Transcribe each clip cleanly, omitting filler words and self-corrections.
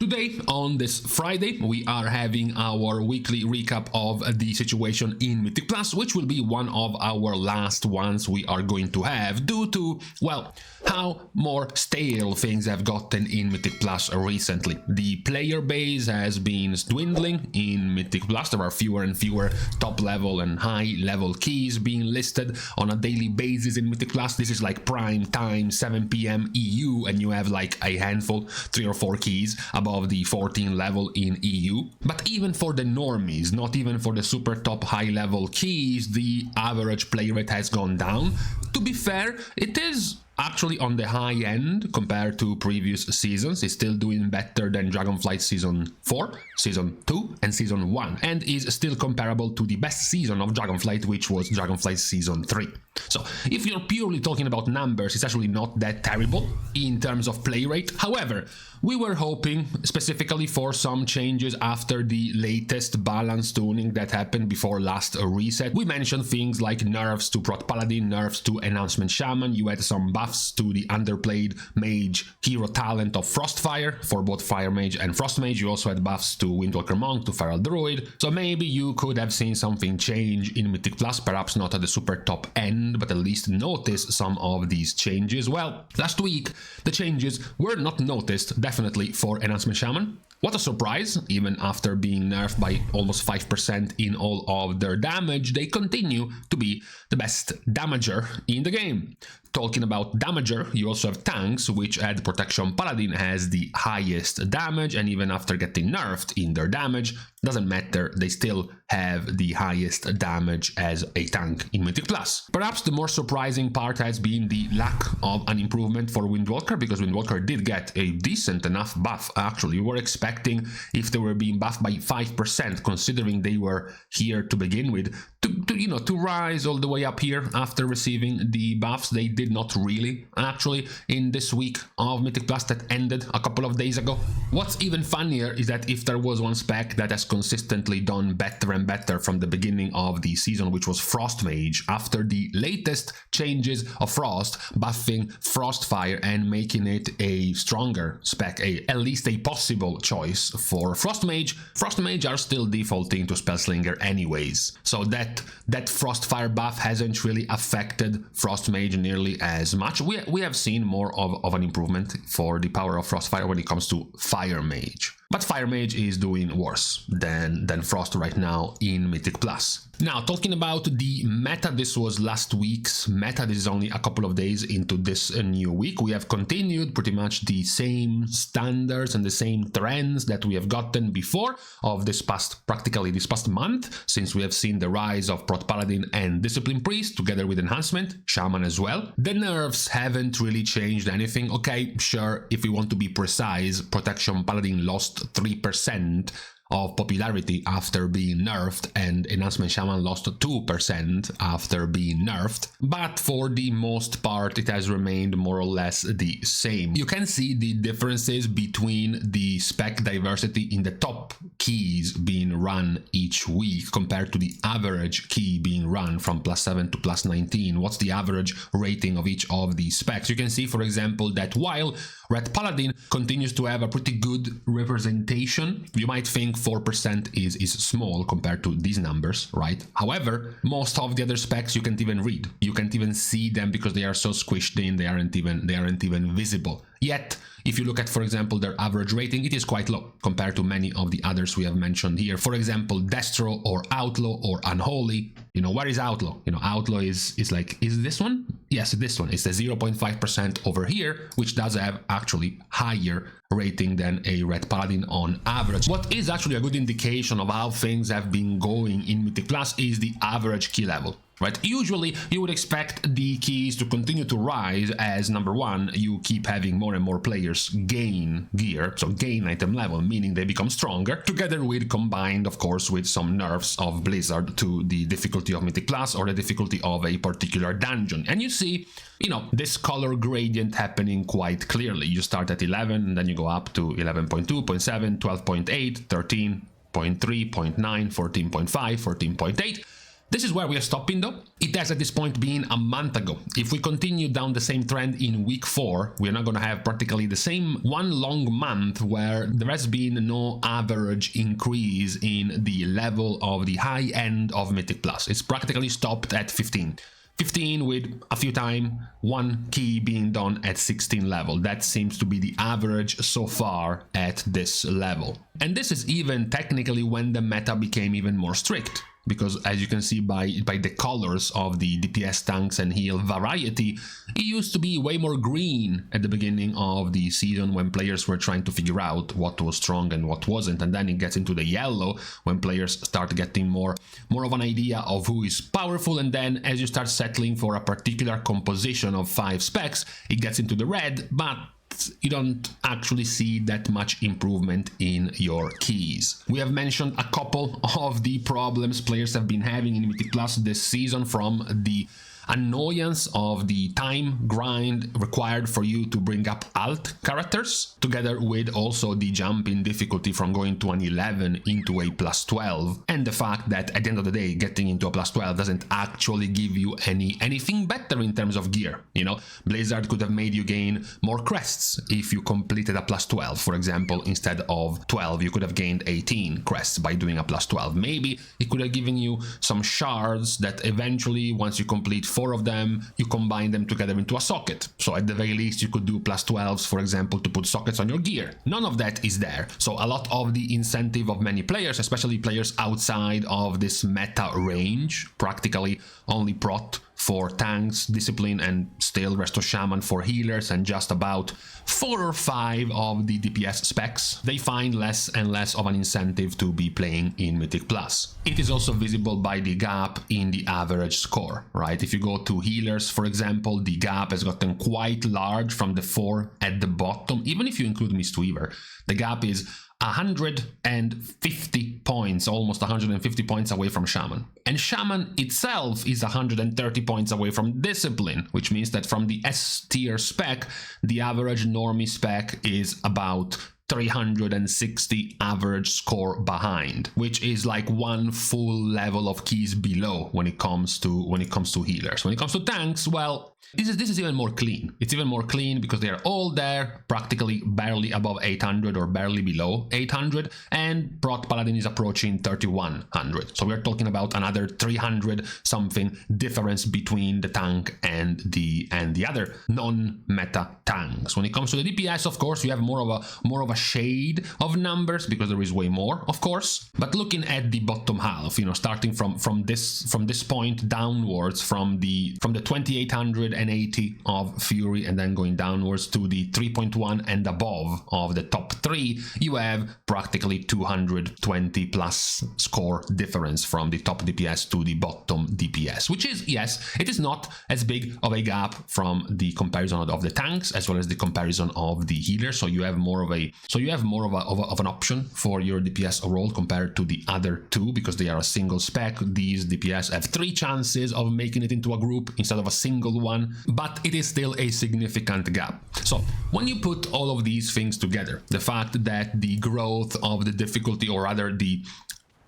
Today, on this Friday, we are having our weekly recap of the situation in Mythic Plus, which will be one of our last ones we are going to have due to, well, how more stale things have gotten in Mythic Plus recently. The player base has been dwindling in Mythic Plus. There are fewer and fewer top level and high level keys being listed on a daily basis in Mythic Plus. This is like prime time, 7 p.m. EU, and you have like a handful, 3 or 4 keys above the 14 level in EU. But even for the normies, not even for the super top high level keys, the average play rate has gone down. To be fair, it is actually on the high end compared to previous seasons. It's still doing better than Dragonflight Season 4, Season 2 and Season 1, and is still comparable to the best season of Dragonflight, which was Dragonflight Season 3. So if you're purely talking about numbers, it's actually not that terrible in terms of play rate. However, we were hoping specifically for some changes after the latest balance tuning that happened before last reset. We mentioned things like nerfs to Prot Paladin, nerfs to Enhancement Shaman. You had some buffs to the underplayed mage hero talent of Frostfire for both Fire Mage and Frost Mage. You also had buffs to Windwalker Monk, to Feral Druid. So maybe you could have seen something change in Mythic Plus, perhaps not at the super top end, but at least notice some of these changes. Well, last week the changes were not noticed, definitely for Enhancement Shaman. What a surprise, even after being nerfed by almost 5% in all of their damage, they continue to be the best damager in the game. Talking about damager, you also have tanks, which at Protection Paladin has the highest damage, and even after getting nerfed in their damage, doesn't matter, they still have the highest damage as a tank in Mythic Plus. Perhaps the more surprising part has been the lack of an improvement for Windwalker, because Windwalker did get a decent enough buff. Actually, we were expecting, if they were being buffed by 5%, considering they were here to begin with, to rise all the way up here after receiving the buffs. They did not really, actually, in this week of Mythic Plus that ended a couple of days ago. What's even funnier is that if there was one spec that has consistently done better and better from the beginning of the season, which was Frost Mage, after the latest changes of Frost, buffing Frostfire and making it a stronger spec, at least a possible choice for Frost Mage are still defaulting to Spellslinger anyways. So that Frostfire buff hasn't really affected Frost Mage nearly as much. We have seen more of an improvement for the power of Frostfire when it comes to Fire Mage. But Fire Mage is doing worse than Frost right now in Mythic Plus. Now, talking about the meta, this was last week's meta. This is only a couple of days into this new week. We have continued pretty much the same standards and the same trends that we have gotten before of practically this past month, since we have seen the rise of Prot Paladin and Discipline Priest together with Enhancement Shaman as well. The nerfs haven't really changed anything. Okay, sure, if we want to be precise, Protection Paladin lost 3% of popularity after being nerfed, and Enhancement Shaman lost 2% after being nerfed, but for the most part it has remained more or less the same. You can see the differences between the spec diversity in the top keys being run each week compared to the average key being run from +7 to +19. What's the average rating of each of these specs? You can see, for example, that while Red Paladin continues to have a pretty good representation, you might think 4% is small compared to these numbers, right? However, most of the other specs you can't even read. You can't even see them because they are so squished in, they aren't even visible. Yet, if you look at, for example, their average rating, it is quite low compared to many of the others we have mentioned here. For example, Destro or Outlaw or Unholy. Where is Outlaw? Outlaw is this one? Yes, this one. It's the 0.5% over here, which does have actually higher rating than a Red Paladin on average. What is actually a good indication of how things have been going in Mythic Plus is the average key level. Right? Usually, you would expect the keys to continue to rise as, number one, you keep having more and more players gain gear, so gain item level, meaning they become stronger, together with, combined, of course, with some nerfs of Blizzard to the difficulty of Mythic Plus or the difficulty of a particular dungeon. And you see, this color gradient happening quite clearly. You start at 11, and then you go up to 11.2, 0.7, 12.8, 13.3, 0.9, 14.5, 14.8. This is where we are stopping though. It has at this point been a month ago. If we continue down the same trend in week 4, we're not going to have practically the same one long month where there has been no average increase in the level of the high end of Mythic Plus. It's practically stopped at 15. 15 with a few times, one key being done at 16 level. That seems to be the average so far at this level. And this is even technically when the meta became even more strict. Because as you can see by the colors of the DPS tanks and heal variety, it used to be way more green at the beginning of the season when players were trying to figure out what was strong and what wasn't, and then it gets into the yellow when players start getting more of an idea of who is powerful, and then as you start settling for a particular composition of 5 specs, it gets into the red, but you don't actually see that much improvement in your keys. We have mentioned a couple of the problems players have been having in Mythic Plus this season, from the annoyance of the time grind required for you to bring up alt characters, together with also the jump in difficulty from going to an 11 into a plus 12, and the fact that at the end of the day getting into a plus 12 doesn't actually give you anything better in terms of gear. You know, Blizzard could have made you gain more crests if you completed a plus 12, for example. Instead of 12 you could have gained 18 crests by doing a plus 12. Maybe it could have given you some shards that eventually, once you complete 4 of them, you combine them together into a socket. So at the very least you could do plus 12s, for example, to put sockets on your gear. None of that is there. So a lot of the incentive of many players, especially players outside of this meta range, practically only prot for tanks, discipline, and still Resto Shaman for healers, and just about 4 or 5 of the DPS specs, they find less and less of an incentive to be playing in Mythic Plus. It is also visible by the gap in the average score, right? If you go to healers, for example, the gap has gotten quite large from the 4 at the bottom. Even if you include Mistweaver, the gap is 150 points, almost 150 points away from Shaman. And Shaman itself is 130 points away from Discipline, which means that from the S tier spec, the average normie spec is about 360 average score behind, which is like one full level of keys below when it comes to healers. When it comes to tanks, well, this is even more clean. It's even more clean because they are all there, practically barely above 800 or barely below 800, and Prot Paladin is approaching 3100. So we're talking about another 300 something difference between the tank and the other non-meta tanks. When it comes to the DPS, of course, you have more of a shade of numbers because there is way more, of course. But looking at the bottom half, you know, starting from this point downwards, from the 2880 of Fury, and then going downwards to the 3.1 and above of the top 3, you have practically 220 plus score difference from the top DPS to the bottom DPS, which is, yes, it is not as big of a gap from the comparison of the tanks as well as the comparison of the healers. So you have more of an option for your DPS role compared to the other two, because they are a single spec. These DPS have 3 chances of making it into a group instead of a single one, but it is still a significant gap. So when you put all of these things together, the fact that the growth of the difficulty, or rather the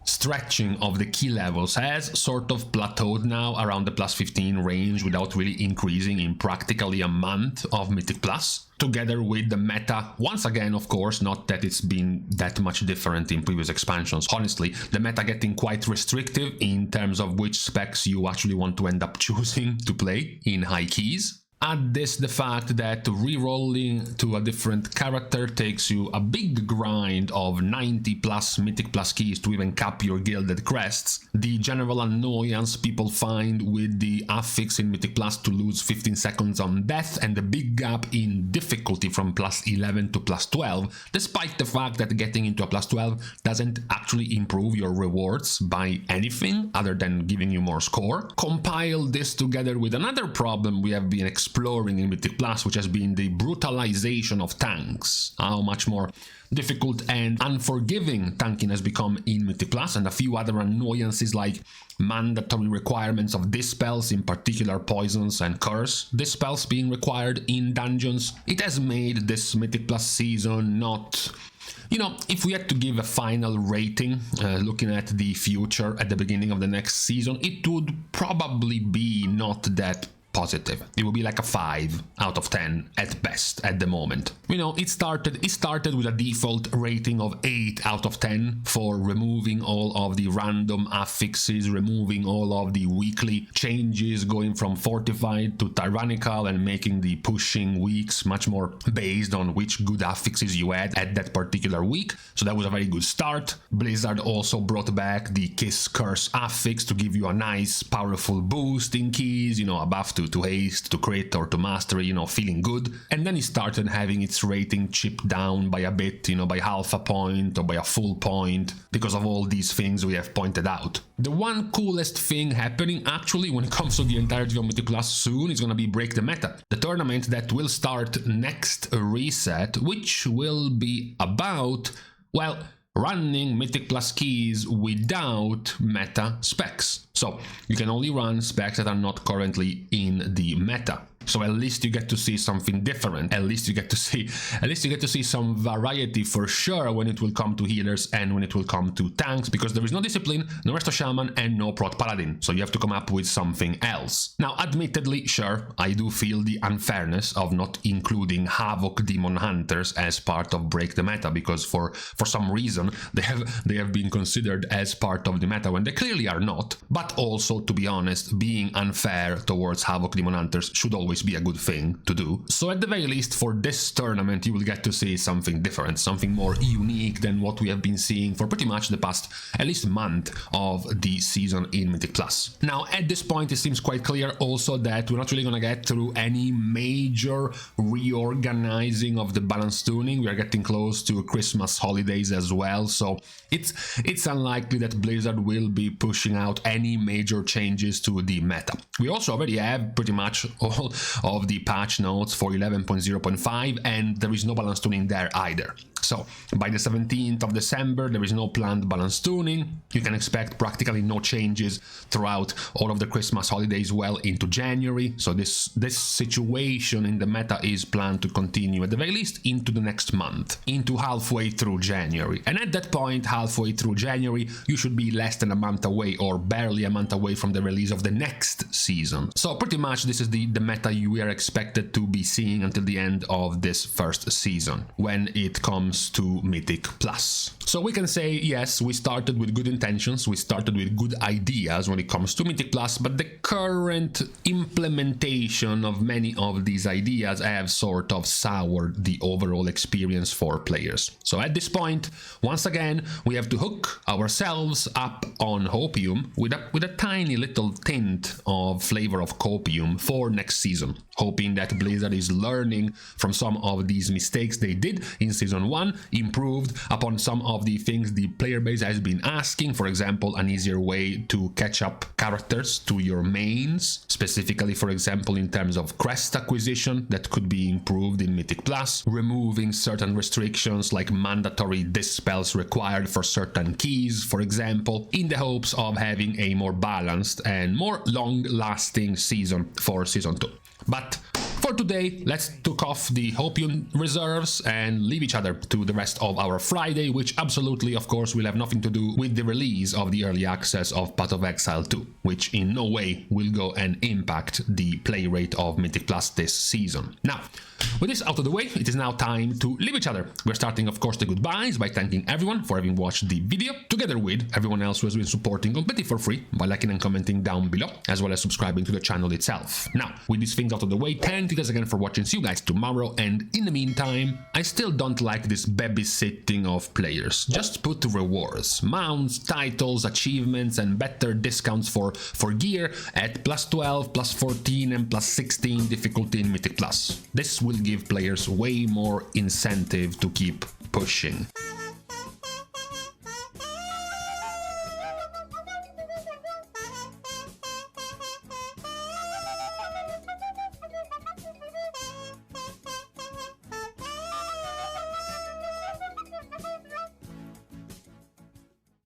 stretching of the key levels, has sort of plateaued now around the plus 15 range without really increasing in practically a month of Mythic Plus, together with the meta, once again, of course, not that it's been that much different in previous expansions, honestly, the meta getting quite restrictive in terms of which specs you actually want to end up choosing to play in high keys. Add this the fact that rerolling to a different character takes you a big grind of 90 plus Mythic Plus keys to even cap your gilded crests. The general annoyance people find with the affix in Mythic Plus to lose 15 seconds on death, and the big gap in difficulty from plus 11 to plus 12, despite the fact that getting into a plus 12 doesn't actually improve your rewards by anything other than giving you more score. Compile this together with another problem we have been exploring in Mythic Plus, which has been the brutalization of tanks. How much more difficult and unforgiving tanking has become in Mythic Plus, and a few other annoyances like mandatory requirements of dispels, in particular poisons and curse dispels being required in dungeons. It has made this Mythic Plus season not You know, if we had to give a final rating, looking at the future at the beginning of the next season, it would probably be not that positive. It would be like a 5 out of 10 at best at the moment. You know, it started with a default rating of 8 out of 10 for removing all of the random affixes, removing all of the weekly changes, going from fortified to tyrannical and making the pushing weeks much more based on which good affixes you had at that particular week. So that was a very good start. Blizzard also brought back the Kiss Curse affix to give you a nice powerful boost in keys, you know, a buff to haste, to crit, or to mastery, you know, feeling good. And then it started having its rating chipped down by a bit, you know, by half a point or by a full point, because of all these things we have pointed out. The one coolest thing happening actually when it comes to the entirety of Mythic Plus soon is gonna be Break the Meta, the tournament that will start next reset, which will be about, well, running Mythic Plus keys without meta specs. So you can only run specs that are not currently in the meta. So at least you get to see something different. At least you get to see some variety for sure when it will come to healers and when it will come to tanks, because there is no discipline, no resto shaman, and no prot paladin. So you have to come up with something else. Now, admittedly, sure, I do feel the unfairness of not including Havoc Demon Hunters as part of Break the Meta, because for some reason they have been considered as part of the meta when they clearly are not. But also, to be honest, being unfair towards Havoc Demon Hunters should always be a good thing to do. So at the very least, for this tournament, you will get to see something different, something more unique than what we have been seeing for pretty much the past at least month of the season in Mythic Plus. Now, at this point, it seems quite clear also that we're not really gonna get through any major reorganizing of the balance tuning. We are getting close to Christmas holidays as well, so it's unlikely that Blizzard will be pushing out any major changes to the meta. We also already have pretty much all of the patch notes for 11.0.5, and there is no balance tuning there either. So by the 17th of December, there is no planned balance tuning. You can expect practically no changes throughout all of the Christmas holidays well into January. So this situation in the meta is planned to continue at the very least into the next month, into halfway through January. And at that point, halfway through January, you should be less than a month away or barely a month away from the release of the next season. So pretty much this is the meta we are expected to be seeing until the end of this first season, when it comes to Mythic Plus. So we can say, yes, we started with good intentions, we started with good ideas when it comes to Mythic Plus, but the current implementation of many of these ideas have sort of soured the overall experience for players. So at this point, once again, we have to hook ourselves up on Hopium with a tiny little tint of flavor of Copium for next season, hoping that Blizzard is learning from some of these mistakes they did in Season 1, improved upon some of the things the player base has been asking, for example, an easier way to catch up characters to your mains, specifically, for example, in terms of crest acquisition that could be improved in Mythic Plus, removing certain restrictions like mandatory dispels required for certain keys, for example, in the hopes of having a more balanced and more long-lasting season for Season 2. But for today, let's took off the Hopium reserves and leave each other to the rest of our Friday, which absolutely, of course, will have nothing to do with the release of the early access of Path of Exile 2, which in no way will go and impact the play rate of Mythic Plus this season. Now, with this out of the way, it is now time to leave each other. We're starting, of course, the goodbyes by thanking everyone for having watched the video, together with everyone else who has been supporting completely for free by liking and commenting down below, as well as subscribing to the channel itself. Now, with these things out of the way, thank you guys again for watching. See you guys tomorrow, and in the meantime, I still don't like this babysitting of players. Just put rewards, mounts, titles, achievements, and better discounts for gear at +12, +14, and +16 difficulty in Mythic Plus. This will give players way more incentive to keep pushing.